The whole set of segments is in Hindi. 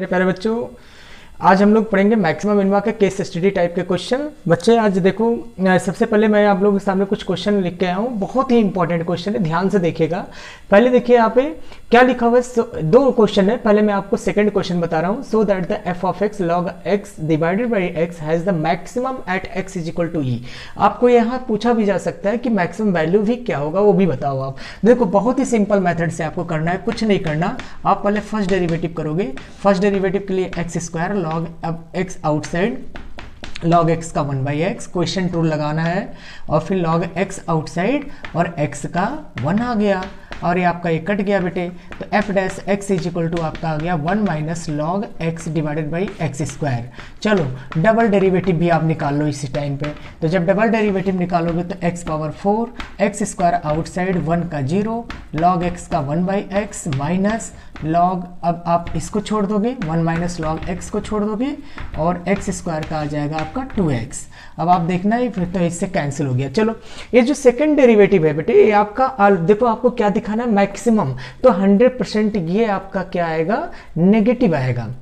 मेरे प्यारे बच्चों, आज हम लोग पढ़ेंगे मैक्सिमम मिनिमा के केस स्टडी टाइप के क्वेश्चन। बच्चे आज देखो, सबसे पहले मैं आप लोगों के सामने कुछ क्वेश्चन लिख के आया हूँ। बहुत ही इंपॉर्टेंट क्वेश्चन है, ध्यान से देखिएगा। पहले देखिए यहाँ पे क्या लिखा हुआ है, दो क्वेश्चन है। पहले मैं आपको सेकंड क्वेश्चन बता रहा हूँ। So that the F of x log x divided by x has the maximum at x is equal to e. आपको यहाँ पूछा भी जा सकता है कि मैक्सिमम वैल्यू भी क्या होगा, वो भी बताओ आप। देखो बहुत ही सिंपल मेथड से आपको करना है, कुछ नहीं करना। आप पहले फर्स्ट डेरिवेटिव करोगे। फर्स्ट डेरिवेटिव के लिए एक्स स्क्वायर लॉग अब एक्स आउटसाइड log x का 1/x क्वेश्चन रूल लगाना है, और फिर log x आउटसाइड और x का 1 आ गया, और ये आपका ये कट गया बेटे। तो f dash x is equal to आपका आ गया 1 minus log x divided by X square. चलो डबल डेरिवेटिव भी आप निकाल लो इसी टाइम पे। तो जब डबल डेरिवेटिव निकालोगे तो x power 4 x square outside 1 का 0 log x का 1/x माइनस लॉग, अब आप इसको छोड़ दोगे 1 माइनस लॉग x को छोड़ दोगे, और x स्क्वायर का आ जाएगा आपका 2x। अब आप देखना है फिर तो इससे कैंसिल हो गया। चलो ये जो सेकंड डेरिवेटिव है बेटे, ये आपका देखो आपको क्या दिखाना है, मैक्सिमम। तो 100% ये आपका क्या आएगा, नेगेटिव आएगा।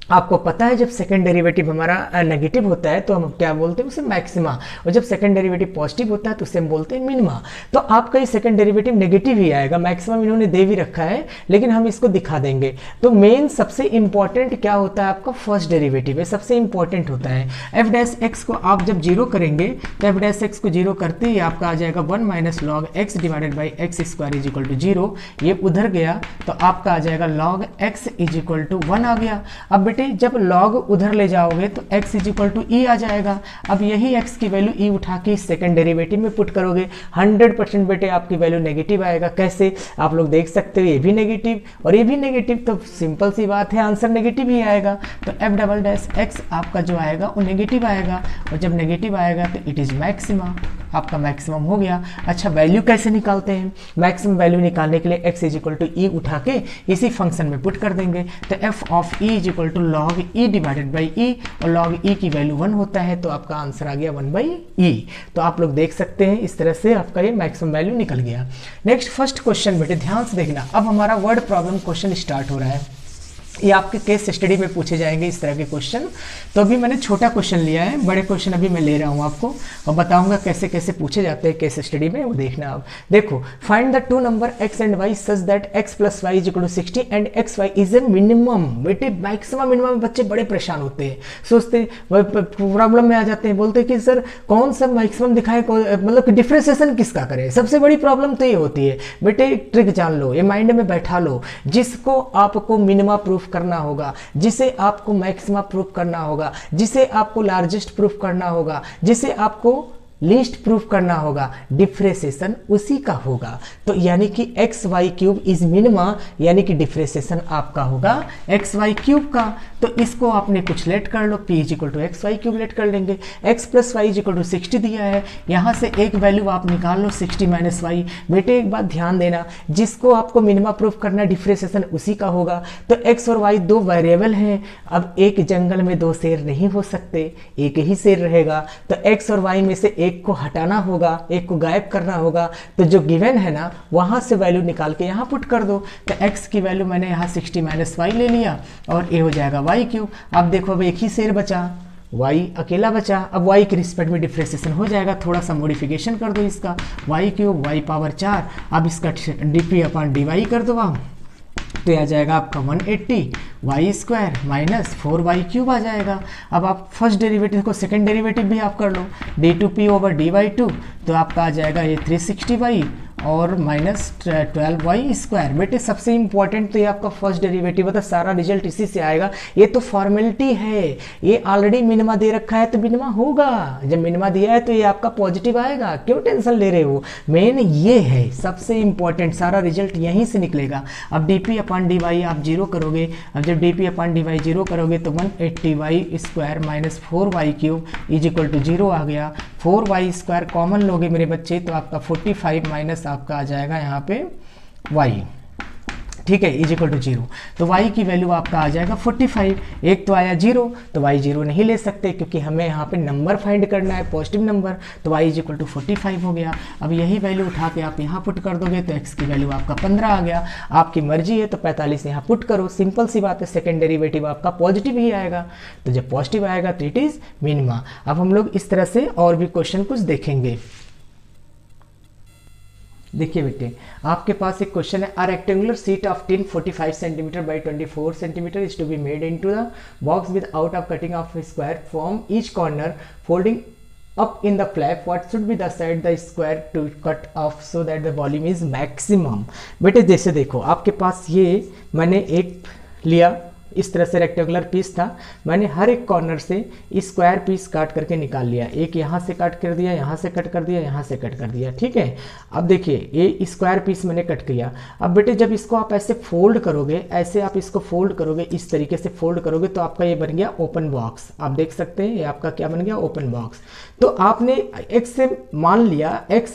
आपको पता है जब सेकंड डेरिवेटिव हमारा नेगेटिव होता है तो हम क्या बोलते हैं उसे मैक्सिमा, और जब सेकंड डेरिवेटिव पॉजिटिव होता है तो उसे हम बोलते हैं मिनिमा। तो आपका ये सेकंड डेरिवेटिव नेगेटिव ही आएगा। मैक्सिमम इन्होंने दे भी रखा है लेकिन हम इसको दिखा देंगे। तो मेन सबसे इंपॉर्टेंट क्या होता है, आपका फर्स्ट डेरिवेटिव है, सबसे इंपॉर्टेंट होता है। एफ डैश एक्स को आप जब जीरो करेंगे तो एफ डैश एक्स को जीरो करते ही आपका आ जाएगा 1 minus log x divided by X square is equal to 0। ये उधर गया तो आपका आ जाएगा log X is equal to 1 आ गया। अब बेटे जब log उधर ले जाओगे तो x इज इक्वल टू ई आ जाएगा। अब यही x की वैल्यू e उठा के सेकंड डेरिवेटिव में पुट करोगे, 100% बेटे आपकी वैल्यू नेगेटिव आएगा। कैसे, आप लोग देख सकते हो ये भी नेगेटिव और ये भी नेगेटिव, तो सिंपल सी बात है आंसर नेगेटिव ही आएगा। तो f डबल डैश x आपका जो आएगा वो नेगेटिव आएगा, और जब नेगेटिव आएगा तो इट इज मैक्सिमा, आपका मैक्सिमम हो गया। अच्छा वैल्यू कैसे निकालते हैं, मैक्सिमम वैल्यू निकालने के लिए x इज इक्वल टू ई उठा के इसी फंक्शन में पुट कर देंगे। तो f of e is equal to log e divided by e, और लॉग e की वैल्यू 1 होता है तो आपका आंसर आ गया 1/e। तो आप लोग देख सकते हैं इस तरह से आपका ये मैक्सिमम वैल्यू निकल गया। नेक्स्ट फर्स्ट क्वेश्चन बेटे ध्यान से देखना। अब हमारा वर्ड प्रॉब्लम क्वेश्चन स्टार्ट हो रहा है। ये आपके केस स्टडी में पूछे जाएंगे इस तरह के क्वेश्चन। तो अभी मैंने छोटा क्वेश्चन लिया है, बड़े क्वेश्चन अभी मैं ले रहा हूँ आपको और बताऊंगा कैसे कैसे पूछे जाते हैं केस स्टडी में, वो देखना आप। देखो find the two number x and y such that x plus Y is equal to 60 and X Y is a minimum. बेटे मैक्सिमम मिनिमम बच्चे बड़े परेशान होते हैं, सोचते प्रॉब्लम में आ जाते हैं, बोलते हैं कि सर कौन सा मैक्सिमम दिखाए, मतलब कि डिफ्रेंसिएशन किसका करें। सबसे बड़ी प्रॉब्लम तो ये होती है बेटे, ट्रिक जान लो, ये माइंड में बैठा लो, जिसको आपको मिनिमा प्रूफ करना होगा, जिसे आपको मैक्सिमा प्रूफ करना होगा, जिसे आपको लार्जेस्ट प्रूफ करना होगा, जिसे आपको लीस्ट प्रूफ करना होगा, डिफ्रेंसिएशन उसी का होगा। तो यानी कि X Y cube is minima, यानी कि डिफ्रेंसिएशन आपका होगा एक्स वाई क्यूब का। तो इसको आपने कुछ लेट कर लो, p is equal to X Y cube let कर लेंगे। x plus Y is equal to 60 दिया है, यहाँ से एक वैल्यू आप निकाल लो 60 माइनस वाई। बेटे एक बात ध्यान देना, जिसको आपको मिनिमा प्रूफ करना डिफ्रेंसिएशन उसी का होगा। तो x और y दो वेरिएबल हैं, अब एक जंगल में दो शेर नहीं हो सकते, एक ही शेर रहेगा। तो x और y में से एक को हटाना होगा, एक को गायब करना होगा। तो जो गिवन है ना वहां से वैल्यू निकाल के यहाँ पुट कर दो। तो x की वैल्यू मैंने यहाँ 60 माइनस वाई ले लिया, और ये हो जाएगा वाई क्यूब। अब देखो अब एक ही शेर बचा, y अकेला बचा। अब y के रिस्पेक्ट में डिफ्रेंसिएशन हो जाएगा, थोड़ा सा मॉडिफिकेशन कर दो इसका, y क्यूब y पावर 4। अब इसका dp अपॉन dy कर दो आप, तो आ जाएगा आपका 180 y square minus 4y cube आ जाएगा। अब आप फर्स्ट डेरिवेटिव को सेकंड डेरिवेटिव भी आप कर लो, d2p ओवर dy2, तो आपका आ जाएगा ये 360y और माइनस 12y स्क्वायर। बेटे सबसे इंपॉर्टेंट तो ये आपका फर्स्ट डेरिवेटिव है, तो सारा रिजल्ट इसी से आएगा। ये तो फॉर्मेलिटी है, ये ऑलरेडी मिनिमा दे रखा है तो मिनिमा होगा। जब मिनिमा दिया है तो ये आपका पॉजिटिव आएगा, क्यों टेंशन ले रहे हो। मेन ये है सबसे इंपॉर्टेंट, सारा रिजल्ट यहीं से निकलेगा। अब dp अपॉन dy आप जीरो करोगे, अब जब dp अपॉन dy जीरो करोगे तो 180y square minus 4y cube is equal to 0 आ गया। 4y स्क्वायर कॉमन लोगे मेरे बच्चे तो आपका 45 माइनस आपका आ जाएगा यहाँ पे y। ठीक है, इज इक्वल टू 0। तो y की वैल्यू आपका आ जाएगा 45। एक तो आया 0, तो y 0 नहीं ले सकते क्योंकि हमें यहाँ पे नंबर फाइंड करना है, पॉजिटिव नंबर, तो y इज इक्वल टू 45 हो गया। अब यही वैल्यू उठा के आप यहाँ पुट कर दोगे तो x की वैल्यू आपका 15 आ गया। आपकी मर्जी है तो 45 यहाँ पुट करो, सिंपल सी बात है, सेकेंड डेरिवेटिव आपका पॉजिटिव ही आएगा। तो जब पॉजिटिव आएगा तो इट इज़ मिनिमा। अब हम लोग इस तरह से और भी क्वेश्चन कुछ देखेंगे। देखिए बेटे, आपके पास एक क्वेश्चन है, a rectangular sheet of tin 45 centimetre by 24 centimetre is to be made into the box without of cutting of square from each corner folding up in the flap. What should be the side the square to cut off so that the volume is maximum? बेटे जैसे देखो, आपके पास ये मैंने एक लिया, इस तरह से रेक्टेंगुलर पीस था, मैंने हर एक कॉर्नर से स्क्वायर पीस काट करके निकाल लिया। एक यहाँ से कट कर दिया, यहाँ से कट कर दिया, यहाँ से कट कर दिया, ठीक है। अब देखिए ये स्क्वायर पीस मैंने कट किया। अब बेटे जब इसको आप ऐसे फोल्ड करोगे, ऐसे आप इसको फोल्ड करोगे, इस तरीके से फोल्ड करोगे तो आपका ये बन गया ओपन बॉक्स। आप देख सकते हैं ये आपका क्या बन गया, ओपन बॉक्स। तो आपने x से मान लिया, x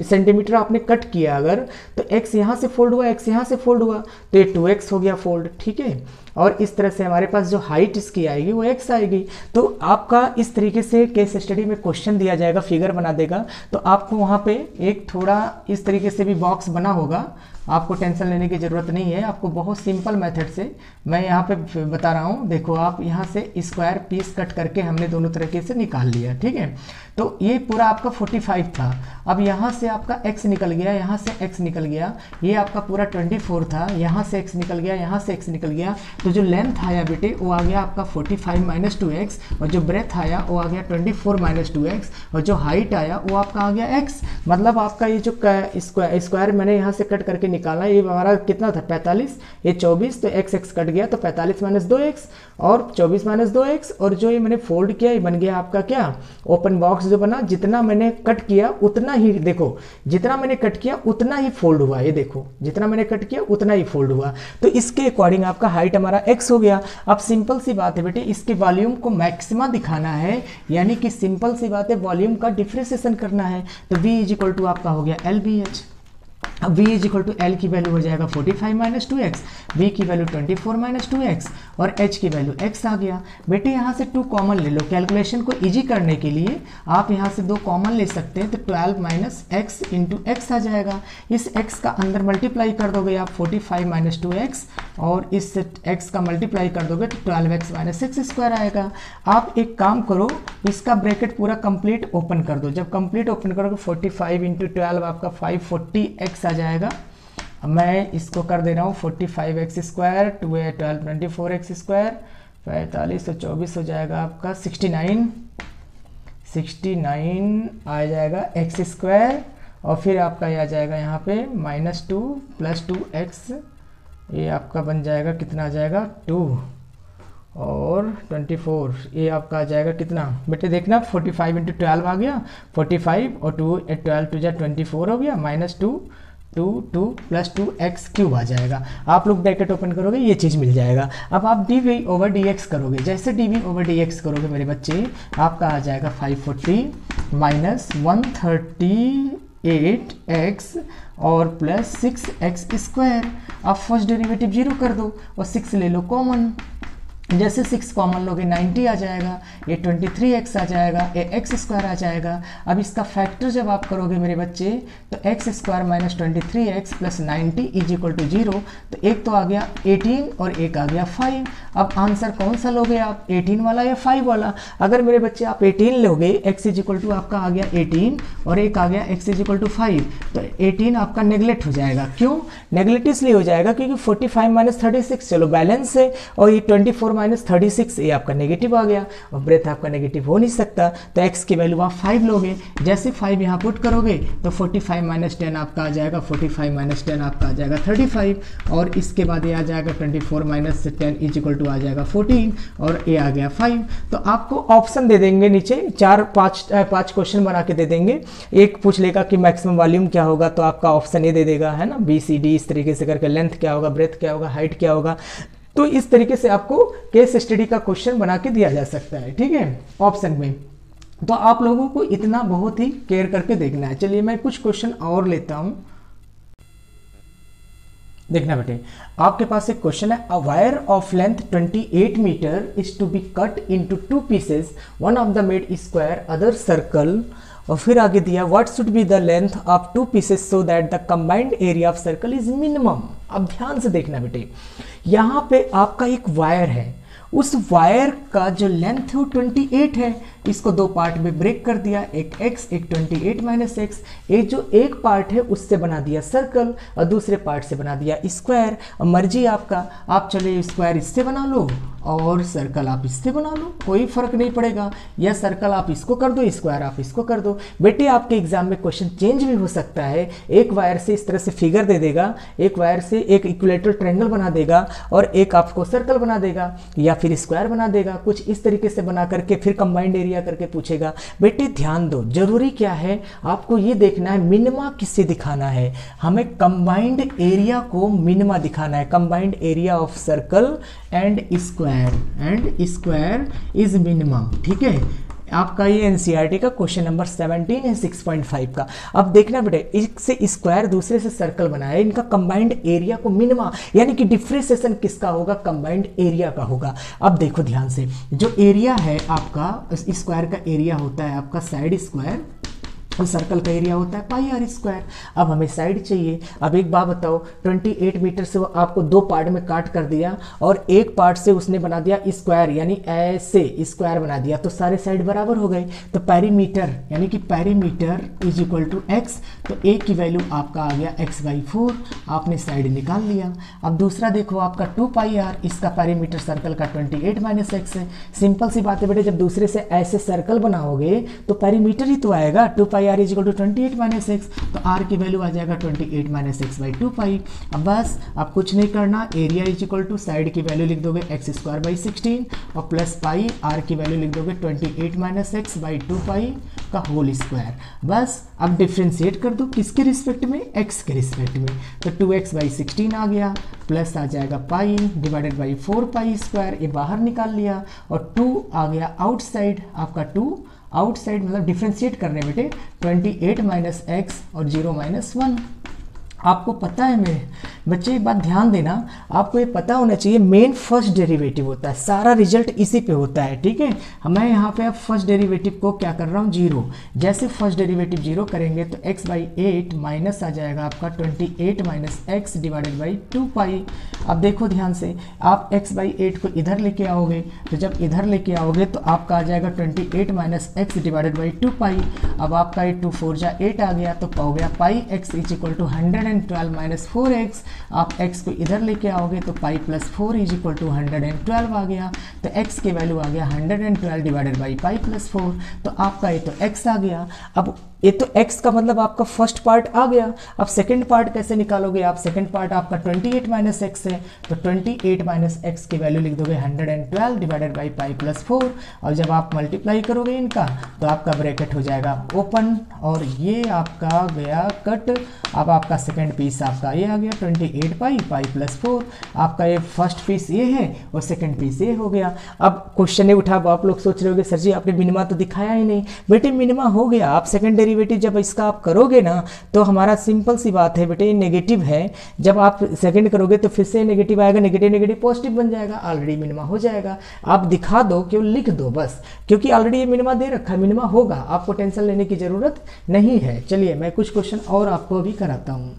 सेंटीमीटर आपने कट किया अगर, तो x यहाँ से फोल्ड हुआ, x यहाँ से फोल्ड हुआ, तो ये 2x हो गया फोल्ड, ठीक है। और इस तरह से हमारे पास जो हाइट इसकी आएगी वो x आएगी। तो आपका इस तरीके से केस स्टडी में क्वेश्चन दिया जाएगा, फिगर बना देगा, तो आपको वहाँ पे एक थोड़ा इस तरीके से भी बॉक्स बना होगा। आपको टेंशन लेने की ज़रूरत नहीं है, आपको बहुत सिंपल मेथड से मैं यहाँ पे बता रहा हूँ। देखो आप यहाँ से स्क्वायर पीस कट करके हमने दोनों तरीके से निकाल लिया, ठीक है। तो ये पूरा आपका 45 था। अब यहाँ से आपका x निकल गया, यहाँ से x निकल गया, ये आपका पूरा 24 था, यहाँ से x निकल गया, यहाँ से x निकल गया। तो जो लेंथ आया बेटे वो आ गया आपका 45 माइनस 2x, और जो ब्रेथ आया वो आ गया 24 माइनस 2x, और जो हाइट आया वो आपका आ गया x। मतलब आपका ये जो स्क्वायर मैंने यहाँ से कट करके निकाला, ये हमारा कितना था 45, ये 24, तो x कट गया तो 45 माइनस 2x और 24 माइनस 2x, और जो ये मैंने फोल्ड किया ये बन गया आपका क्या, ओपन बॉक्स जो बना। जितना मैंने कट किया उतना ही, देखो जितना मैंने कट किया उतना ही फोल्ड हुआ, ये देखो जितना मैंने कट किया उतना ही फोल्ड हुआ। तो इसके अकॉर्डिंग आपका हाइट हमारा x हो गया। अब सिंपल सी बात है बेटे, इसके वॉल्यूम को मैक्सिमा दिखाना है, यानी कि सिंपल सी बात है वॉल्यूम का डिफ्रेंसिएशन करना है। तो v इज इक्वल टू आपका हो गया LBH। अब v is equal to L की वैल्यू हो जाएगा 45 माइनस 2x, v की वैल्यू 24 माइनस 2x, और h की वैल्यू x आ गया। बेटे यहाँ से 2 कॉमन ले लो, कैलकुलेशन को इजी करने के लिए आप यहाँ से 2 कॉमन ले सकते हैं, तो 12 माइनस x इंटू एक्स आ जाएगा। इस x का अंदर मल्टीप्लाई कर दोगे आप 45 माइनस 2x, और इस x का मल्टीप्लाई कर दोगे तो 12x माइनस एक्स स्क्वायर आएगा। आप एक काम करो, इसका ब्रैकेट पूरा कंप्लीट ओपन कर दो। जब कंप्लीट ओपन करोगे 45 इंटू 12 आपका 540x आ जाएगा। अब मैं इसको कर दे रहा हूँ 45x स्क्वायर, 12 24x स्क्वायर, 45 तो 24 हो जाएगा आपका 69 आ जाएगा x स्क्वायर, और फिर आपका ये आ जाएगा यहाँ पे -2 प्लस 2x, ये आपका बन जाएगा कितना आ जाएगा 2 और 24, ये आपका आ जाएगा कितना बेटे देखना 45 इंटू 12 आ गया 45, और 2 12 टू जा 24 हो गया, -2 प्लस 2x क्यूब आ जाएगा। आप लोग ब्रैकेट ओपन करोगे ये चीज़ मिल जाएगा। अब आप डी ओवर डी एक्स करोगे, जैसे डी ओवर डी एक्स करोगे मेरे बच्चे, आपका आ जाएगा 540 माइनस 138x और प्लस 6x स्क्वायर। आप फर्स्ट डेरिवेटिव 0 कर दो और 6 ले लो कॉमन, जैसे 6 कॉमन लोगे 90 आ जाएगा, ये 23x आ जाएगा, ये x स्क्वायर आ जाएगा। अब इसका फैक्टर जब आप करोगे मेरे बच्चे, तो x square minus 23x plus 90 is equal to 0, तो एक तो आ गया 18 और एक आ गया 5। अब आंसर कौन सा लोगे आप, 18 वाला या 5 वाला? अगर मेरे बच्चे आप 18 लोगे, x इज इक्वल टू आपका आ गया 18 और एक आ गया x इज इक्वल टू 5, तो 18 आपका नेगलेक्ट हो जाएगा। क्यों नेगलेक्ट? इसलिए हो जाएगा क्योंकि 45 माइनस 36 चलो बैलेंस है, और ये 24 माइनस 36 ये आपका नेगेटिव आ गया, और ब्रेथ आपका नेगेटिव हो नहीं सकता, तो x की वैल्यू आप 5 लोगे। जैसे 5 यहाँ पुट करोगे तो 45 माइनस 10 आपका आ जाएगा, 45 माइनस 10 आपका आ जाएगा 35, और इसके बाद ये आ जाएगा 24 माइनस 10 इज इक्वल टू आ जाएगा 14, और ये आ गया 5। तो आपको ऑप्शन दे देंगे नीचे 4-5 क्वेश्चन बना के दे देंगे। एक पूछ लेगा कि मैक्सिमम वॉल्यूम क्या होगा, तो आपका ऑप्शन ये दे देगा, है ना, BCD इस तरीके से करके, लेंथ क्या होगा, ब्रेथ क्या होगा, हाइट क्या होगा। तो इस तरीके से आपको केस स्टडी का क्वेश्चन बना के दिया जा सकता है, ठीक है, ऑप्शन में। तो आप लोगों को इतना बहुत ही केयर करके देखना है। चलिए मैं कुछ क्वेश्चन और लेता हूं। देखना बेटे, आपके पास एक क्वेश्चन है, a wire of length 28 metre is to be cut into 2 pieces, one of the made square other circle, और फिर आगे दिया what should be the length of 2 pieces so that the combined area of circle is minimum. अब ध्यान से देखना बेटे, यहाँ पे आपका एक वायर है, उस वायर का जो लेंथ है वो 28 है, इसको दो पार्ट में ब्रेक कर दिया, एक x एक 28 माइनस x, ये जो एक पार्ट है उससे बना दिया सर्कल और दूसरे पार्ट से बना दिया स्क्वायर। अब मर्जी आपका, आप चले स्क्वायर इससे बना लो और सर्कल आप इससे बना लो, कोई फर्क नहीं पड़ेगा, या सर्कल आप इसको कर दो, स्क्वायर आप इसको कर दो। बेटे आपके एग्जाम में क्वेश्चन चेंज भी हो सकता है, एक वायर से इस तरह से फिगर दे देगा, एक वायर से एक इक्विलेटरल ट्रायंगल बना देगा और एक आपको सर्कल बना देगा या फिर स्क्वायर बना देगा, कुछ इस तरीके से बना करके फिर कंबाइंड एरिया करके पूछेगा। बेटे ध्यान दो, जरूरी क्या है आपको ये देखना है मिनिमा किससे दिखाना है, हमें कंबाइंड एरिया को मिनिमा दिखाना है, combined area of circle and square is minimum. ठीक है, आपका ये एनसीईआरटी का क्वेश्चन नंबर 17 है 6.5 का। अब देखना बेटे, एक से स्क्वायर दूसरे से सर्कल बनाया, इनका कंबाइंड एरिया को मिनिमा, यानी कि डिफ्रेंसिएशन किसका होगा, कंबाइंड एरिया का होगा। अब देखो ध्यान से, जो एरिया है आपका स्क्वायर का एरिया होता है आपका साइड स्क्वायर और सर्कल का एरिया होता है पाई आर स्क्वायर। अब हमें साइड चाहिए। अब एक बात बताओ, 28 मीटर से वो आपको दो पार्ट में काट कर दिया और एक पार्ट से उसने बना दिया स्क्वायर, यानी ऐसे स्क्वायर बना दिया, तो सारे साइड बराबर हो गए। तो पेरीमीटर यानी कि perimeter is equal to X, तो ए की वैल्यू आपका आ गया x/4, आपने साइड निकाल लिया। अब दूसरा देखो आपका 2 पाई आर, इसका पेरीमीटर सर्कल का 28 माइनस एक्स है। सिंपल सी बात है बेटे, जब दूसरे से ऐसे सर्कल बनाओगे तो पेरीमीटर ही तो आएगा, 2 pi r is equal to 28 minus x, तो आर की वैल्यू आ जाएगा 28 माइनस एक्स बाई 2 पाई। अब बस अब कुछ नहीं करना, area is equal to side की वैल्यू लिख दोगे एक्स स्क्वायर बाई 16 और प्लस पाई, आर की वैल्यू लिख दोगे 28 माइनस एक्स बाई 2 पाई का होल स्क्वायर। बस अब डिफ्रेंशिएट कर दो, किसके रिस्पेक्ट में, एक्स के रिस्पेक्ट में, तो 2x बाई 16 आ गया, प्लस आ जाएगा पाई डिवाइडेड बाई 4 पाई स्क्वायर, ये बाहर निकाल लिया, और 2 आ गया आउटसाइड, आपका 2 आउटसाइड मतलब डिफ्रेंशिएट करने बेटे, 28 माइनस एक्स और 0 माइनस 1। आपको पता है मेरे बच्चे, एक बात ध्यान देना, आपको ये पता होना चाहिए मेन फर्स्ट डेरिवेटिव होता है, सारा रिजल्ट इसी पे होता है। ठीक है, मैं यहाँ पे अब फर्स्ट डेरिवेटिव को क्या कर रहा हूँ, 0। जैसे फर्स्ट डेरिवेटिव 0 करेंगे तो x/8 माइनस आ जाएगा आपका 28 माइनस एक्स डिवाइडेड बाई 2 पाई। अब देखो ध्यान से, आप x/8 को इधर लेके आओगे, तो जब इधर लेके आओगे तो आपका आ जाएगा 28 माइनस एक्स डिवाइडेड बाई 2 पाई। अब आपका ये 2 4 जा 8 आ गया, तो हो गया pi x is equal to 112 minus 4x। आप x को इधर लेके आओगे तो pi plus 4 is equal to 112 आ गया, तो x की वैल्यू आ गया 112 डिवाइडेड बाई पाई प्लस 4, तो आपका ये तो x आ गया। अब ये तो x का मतलब आपका फर्स्ट पार्ट आ गया। अब सेकंड पार्ट कैसे निकालोगे आप, सेकंड पार्ट आपका 28 माइनस एक्स है, तो 28 माइनस एक्स की वैल्यू लिख दोगे 112 डिवाइडेड बाई पाई प्लस 4, और जब आप मल्टीप्लाई करोगे इनका तो आपका ब्रैकेट हो जाएगा ओपन और ये आपका गया कट। अब आपका सेकंड पीस आपका ये आ गया 28 पाई पाई प्लस 4, आपका ये फर्स्ट पीस ये है और सेकंड पीस ये हो गया। अब क्वेश्चन नहीं उठा, अब आप लोग सोच रहे होगे सर जी आपने मिनिमा तो दिखाया ही नहीं। बेटे मिनिमा हो गया, आप सेकंड डेरिवेटिव जब इसका आप करोगे ना तो हमारा सिंपल सी बात है बेटे, नेगेटिव है, जब आप सेकंड करोगे तो फिर से नेगेटिव आएगा, नेगेटिव नेगेटिव पॉजिटिव बन जाएगा, ऑलरेडी मिनिमा हो जाएगा। आप दिखा दो, क्यों लिख दो बस, क्योंकि ऑलरेडी ये मिनिमा दे रखा है, मिनिमा होगा, आपको टेंशन लेने की जरूरत नहीं है। चलिए मैं कुछ क्वेश्चन और आपको अभी कराता हूँ।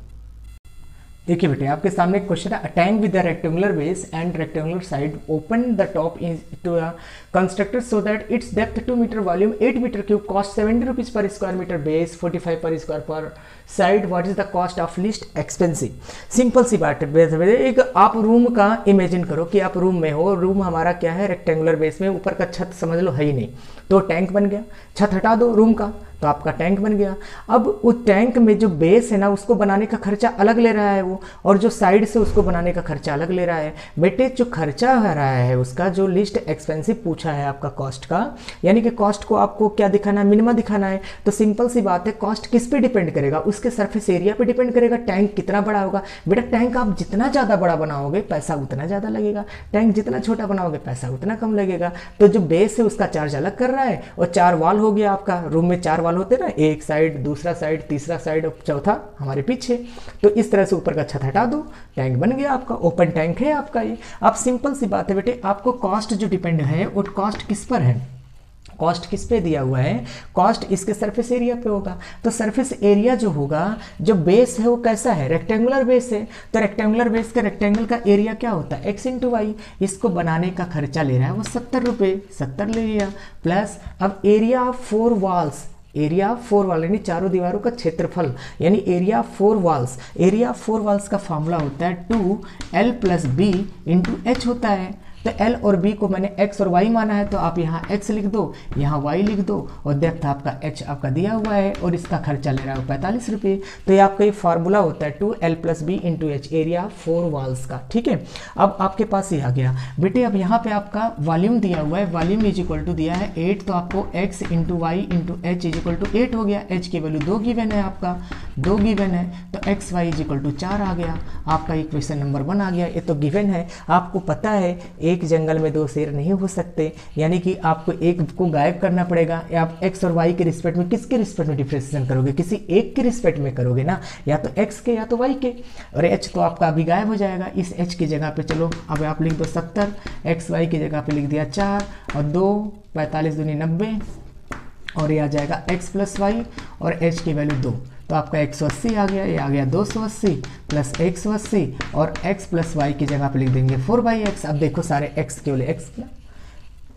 देखिए बेटे आपके सामने एक क्वेश्चन है, a tank with a rectangular base and rectangular side, open the top to a constructed so that its depth 2 meter, volume 8 meter cube, cost 70 rupees per square meter, base 45 per square per side, what is the cost of least expensive. Simple सी बात है, एक आप रूम का इमेजिन करो कि आप रूम में हो, रूम हमारा क्या है रेक्टेंगुलर बेस में, ऊपर का छत समझ लो है ही नहीं, तो टैंक बन गया, छत हटा दो रूम का तो आपका टैंक बन गया। अब उस टैंक में जो बेस है ना उसको बनाने का खर्चा अलग ले रहा है वो, और जो साइड से उसको बनाने का खर्चा अलग ले रहा है। बेटे जो खर्चा आ रहा है उसका जो लिस्ट एक्सपेंसिव पूछा है आपका कॉस्ट का, यानी कि कॉस्ट को आपको क्या दिखाना है, मिनिमा दिखाना है, तो सिंपल सी बात है कॉस्ट किस पे डिपेंड करेगा, उसके सरफेस एरिया पे डिपेंड करेगा, टैंक कितना बड़ा होगा। बेटा टैंक आप जितना ज़्यादा बड़ा बनाओगे पैसा उतना ज़्यादा लगेगा, टैंक जितना छोटा बनाओगे पैसा उतना कम लगेगा। तो जो बेस है उसका चार्ज अलग कर रहा है, और 4 वॉल हो गया आपका, रूम में 4 सवाल होते हैं ना, एक साइड, दूसरा साइड, तीसरा साइड और चौथा हमारे पीछे, तो इस तरह से ऊपर का छत हटा दो, टैंक बन गया आपका, ओपन टैंक है आपका ये। अब सिंपल सी बात है बेटे, आपको कॉस्ट जो डिपेंड है वो कॉस्ट किस पर है, कॉस्ट किस पे दिया हुआ है, कॉस्ट इसके सरफेस एरिया पे होगा। तो सरफेस एरिया जो होगा, जो बेस है वो कैसा है, रेक्टेंगुलर बेस है, तो रेक्टेंगुलर बेस का रेक्टेंगल का एरिया क्या होता है, x इंटू वाई। इसको बनाने का खर्चा ले रहा है वो 70 रुपये, 70 ले लिया, प्लस अब area of 4 walls, area of 4 wall यानी चारों दीवारों का क्षेत्रफल, यानी area of 4 walls, area of 4 walls का फॉर्मूला होता है 2l plus b into H होता है। तो L और B को मैंने X और Y माना है, तो आप यहाँ X लिख दो, यहाँ Y लिख दो, और डेप्थ आपका H आपका दिया हुआ है, और इसका खर्चा ले रहा है 45 रुपये। तो ये आपका ये फार्मूला होता है 2L plus b into h, area 4 walls का, ठीक है। अब आपके पास ये आ गया बेटे, अब यहाँ पे आपका वॉल्यूम दिया हुआ है, वॉल्यूम इज इक्वल टू दिया है 8, तो आपको X into y into h is equal to 8 हो गया। H की वैल्यू 2 गिवन है, आपका 2 गिवन है, तो x Y is equal to 4 आ गया, आपका इक्वेशन नंबर 1 आ गया। ये तो गिवन है, आपको पता है एक जंगल में 2 शेर नहीं हो सकते, यानी कि आपको एक को गायब करना पड़ेगा। या आप एक्स और वाई के रिस्पेक्ट में किसके रिस्पेक्ट में डिफरेंशिएशन करोगे, किसी एक के रिस्पेक्ट में करोगे ना, या तो एक्स के या तो वाई के, और एच तो आपका अभी गायब हो जाएगा। इस एच की जगह पे चलो अब आप लिख दो 70, एक्स वाई की जगह पे लिख दिया 4 और 2, 45 दूनी 90, और ये आ जाएगा x प्लस वाई और h की वैल्यू 2, तो आपका 180 आ गया, ये आ गया 280 प्लस 180, और x प्लस वाई की जगह पे लिख देंगे 4/x। अब देखो सारे x केवल x,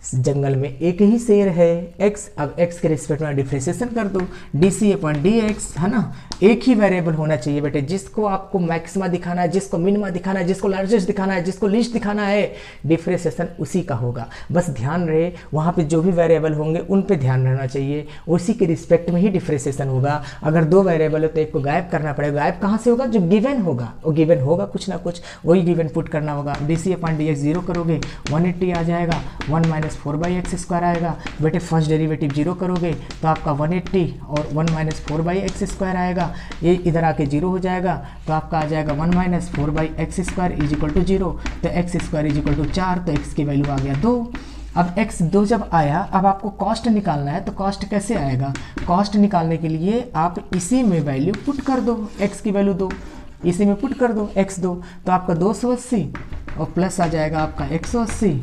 जंगल में एक ही शेर है x, अब x के रिस्पेक्ट में डिफरेंशिएशन कर दो, डी अपॉन डी एक्स, है ना। एक ही वेरिएबल होना चाहिए बेटे, जिसको आपको मैक्सिमा दिखाना है, जिसको मिनिमा दिखाना है, जिसको लार्जेस्ट दिखाना है, जिसको लीस्ट दिखाना है, डिफरेंशिएशन उसी का होगा। बस ध्यान रहे वहाँ पे जो भी वेरिएबल होंगे उन पे ध्यान रहना चाहिए, उसी के रिस्पेक्ट में ही डिफरेंशिएशन होगा। अगर 2 वेरिएबल है तो एक को गायब करना पड़ेगा, गायब कहाँ से होगा, जो गिवन होगा वो गिवन होगा, कुछ ना कुछ वही गिवन पुट करना होगा। डी अपॉन डी एक्स 0 करोगे 180 आ जाएगा, 1 माइनस 4/x² आएगा। बेटे फर्स्ट डेरिवेटिव 0 करोगे तो आपका 180 और 1 माइनस 4/x² आएगा, ये इधर आके 0 हो जाएगा, तो आपका आ जाएगा 1 minus 4/x² is equal to 0, तो x² इज इक्वल टू 4, तो x की वैल्यू आ गया 2। अब x 2 जब आया, अब आपको कॉस्ट निकालना है, तो कॉस्ट कैसे आएगा, कॉस्ट निकालने के लिए आप इसी में वैल्यू पुट कर दो, x की वैल्यू 2 इसी में पुट कर दो, x 2, तो आपका 280 और प्लस आ जाएगा आपका 180,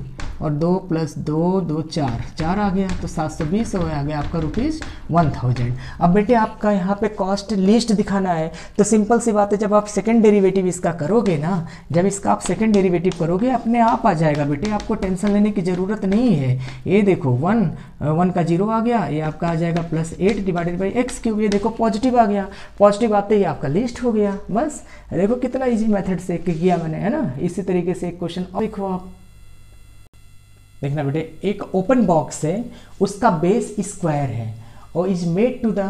और 2 प्लस 2 2 4 आ गया, तो 720 हो गया आपका ₹1000। अब बेटे आपका यहाँ पे कॉस्ट लिस्ट दिखाना है, तो सिंपल सी बात है, जब आप सेकंड डेरिवेटिव इसका करोगे ना, जब इसका आप सेकंड डेरिवेटिव करोगे अपने आप आ जाएगा बेटे, आपको टेंशन लेने की ज़रूरत नहीं है। ये देखो 1 का 0 आ गया, ये आपका आ जाएगा +8 डिवाइडेड बाई x³, ये देखो पॉजिटिव आ गया, पॉजिटिव आते ही आपका लिस्ट हो गया। बस देखो कितना ईजी मेथड से किया मैंने, है ना। इसी तरीके से एक क्वेश्चन और देखो आप, देखना बेटे, एक ओपन बॉक्स है, उसका बेस स्क्वायर है और is made to the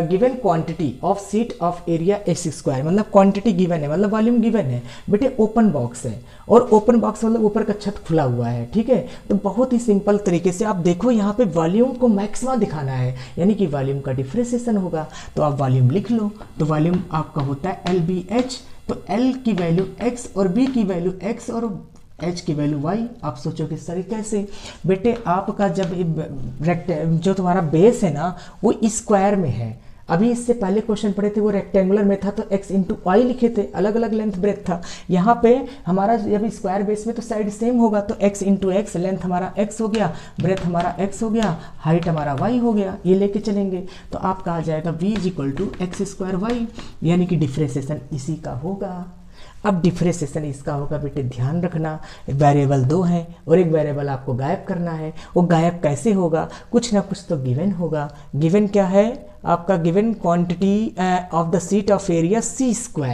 given quantity of sheet of area x², मतलब क्वांटिटी गिवन है, मतलब वॉल्यूम गिवन है बेटे। ओपन बॉक्स है और ओपन बॉक्स मतलब ऊपर का छत खुला हुआ है, ठीक है। तो बहुत ही सिंपल तरीके से आप देखो, यहाँ पे वॉल्यूम को मैक्सिमा दिखाना है, यानी कि वॉल्यूम का डिफरेंशिएशन होगा, तो आप वॉल्यूम लिख लो। तो वॉल्यूम आपका होता है LBH, तो L की वैल्यू x और B की वैल्यू x और h की वैल्यू y। आप सोचो किस तरीके से बेटे, आपका जब जो तुम्हारा बेस है ना वो स्क्वायर में है, अभी इससे पहले क्वेश्चन पढ़े थे वो रेक्टेंगुलर में था, तो x इंटू वाई लिखे थे, अलग अलग लेंथ ब्रेथ था। यहाँ पे हमारा जब स्क्वायर बेस में तो साइड सेम होगा, तो x इंटू एक्स, लेंथ हमारा x हो गया, ब्रेथ हमारा x हो गया, हाइट हमारा y हो गया, ये लेके चलेंगे तो आपका आ जाएगा v is equal to x²y, यानी कि डिफरेंशिएशन इसी का होगा। अब डिफरेंशिएशन इसका होगा बेटे, ध्यान रखना, वेरिएबल 2 हैं और एक वेरिएबल आपको गायब करना है। वो गायब कैसे होगा, कुछ ना कुछ तो गिवन होगा। गिवन क्या है आपका, given quantity of the sheet of area c²,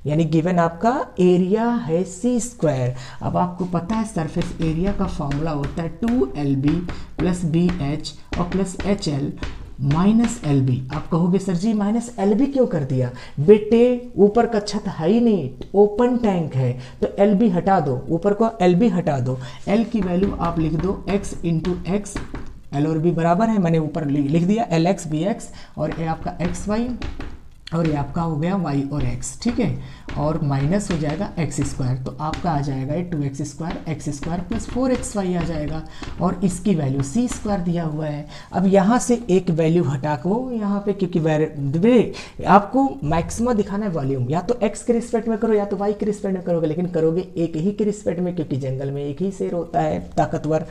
यानी गिवन आपका एरिया है c²। अब आपको पता है सरफेस एरिया का फॉर्मूला होता है 2LB प्लस BH और प्लस HL माइनस LB। आप कहोगे सर जी माइनस LB क्यों कर दिया, बेटे ऊपर का छत है ही नहीं, ओपन टैंक है, तो LB हटा दो, ऊपर को LB हटा दो। L की वैल्यू आप लिख दो x इंटू एक्स, L और B बराबर है, मैंने ऊपर लिख दिया LX BX, और ये आपका XY और ये आपका हो गया y और x, ठीक है, और माइनस हो जाएगा एक्स स्क्वायर, तो आपका आ जाएगा ये 2x² x square plus 4xy आ जाएगा, और इसकी वैल्यू c स्क्वायर दिया हुआ है। अब यहाँ से एक वैल्यू हटा को यहाँ पे, क्योंकि आपको मैक्सिमा दिखाना है वॉल्यूम, या तो x के रिस्पेक्ट में करो या तो y के रिस्पेक्ट में करोगे, लेकिन करोगे एक ही के रिस्पेक्ट में, क्योंकि जंगल में एक ही शेर होता है ताकतवर,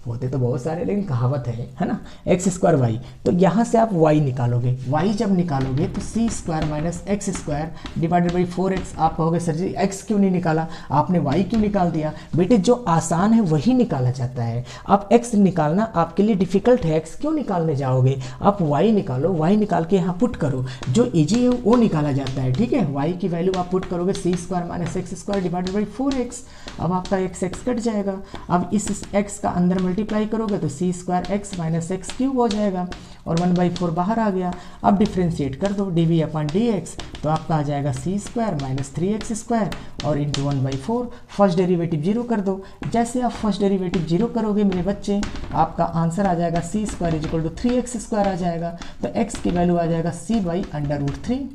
होते तो बहुत सारे लेकिन कहावत है ना, x² y। तो यहाँ से आप y निकालोगे, y जब निकालोगे तो c² minus x square divided by 4x। आप कहोगे सर जी x क्यों नहीं निकाला, आपने y क्यों निकाल दिया? बेटे जो आसान है वही निकाला जाता है। आप x निकालना आपके लिए डिफिकल्ट है, x क्यों निकालने जाओगे? आप y निकालो, y निकाल के यहाँ पुट करो, जो ईजी है वो निकाला जाता है, ठीक है। y की वैल्यू आप पुट करोगे c² minus x square divided by 4x। अब आपका x कट जाएगा, अब इस x का अंदर मल्टीप्लाई करोगे तो c² x minus x cube हो जाएगा, और 1/4 बाहर आ गया। अब डिफ्रेंशिएट कर दो dv/dx, तो आपका आ जाएगा c² माइनस 3x² और इंटू 1/4। फर्स्ट डेरिवेटिव जीरो कर दो। जैसे आप फर्स्ट डेरिवेटिव जीरो करोगे मेरे बच्चे, आपका आंसर आ जाएगा c² = 3x² आ जाएगा। तो x की वैल्यू आ जाएगा c/√3,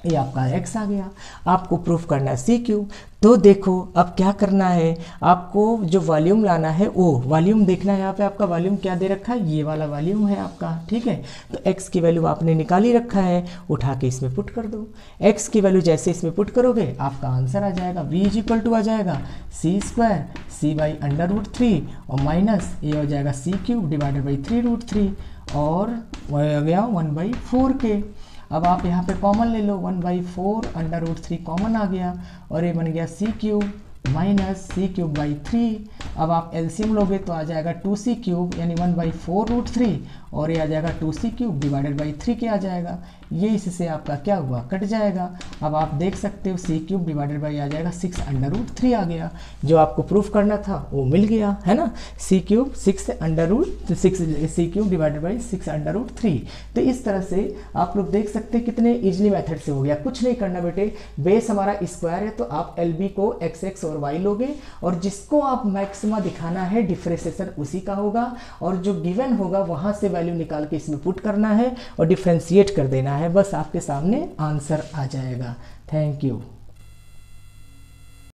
ये आपका x आ गया। आपको प्रूफ करना है c³। तो देखो अब क्या करना है, आपको जो वॉल्यूम लाना है वो वॉल्यूम देखना है। यहाँ पे आपका वॉल्यूम क्या दे रखा है, ये वाला वॉल्यूम है आपका, ठीक है। तो x की वैल्यू आपने निकाल ही रखा है, उठा के इसमें पुट कर दो। x की वैल्यू जैसे इसमें पुट करोगे आपका आंसर आ जाएगा v = आ जाएगा c² c/√3 और माइनस ये हो जाएगा c³ डिवाइडेड बाई 3√3 और हो गया 1/4 के। अब आप यहाँ पे कॉमन ले लो, 1/4 √3 कॉमन आ गया, और ये बन गया c³ माइनस c³/3। अब आप एलसीएम लोगे तो आ जाएगा 2c³ यानी 1/4√3, और ये आ जाएगा 2c³ डिवाइडेड बाई 3 के आ जाएगा। ये इससे आपका क्या हुआ, कट जाएगा। अब आप देख सकते हो c³ डिवाइडेड बाई आ जाएगा 6√3 आ गया। जो आपको प्रूफ करना था वो मिल गया, है ना। c³ 6 c³ divided by 6√3। तो इस तरह से आप लोग देख सकते हैं कितने इजीली मेथड से हो गया। कुछ नहीं करना बेटे, बेस हमारा स्क्वायर है तो आप LB को x और y लोगे, और जिसको आप मैक्सिमा दिखाना है डिफरेंशिएशन उसी का होगा, और जो गिवन होगा वहां से वैल्यू निकाल के इसमें पुट करना है और डिफरेंशिएट कर देना है, बस आपके सामने आंसर आ जाएगा। Thank you.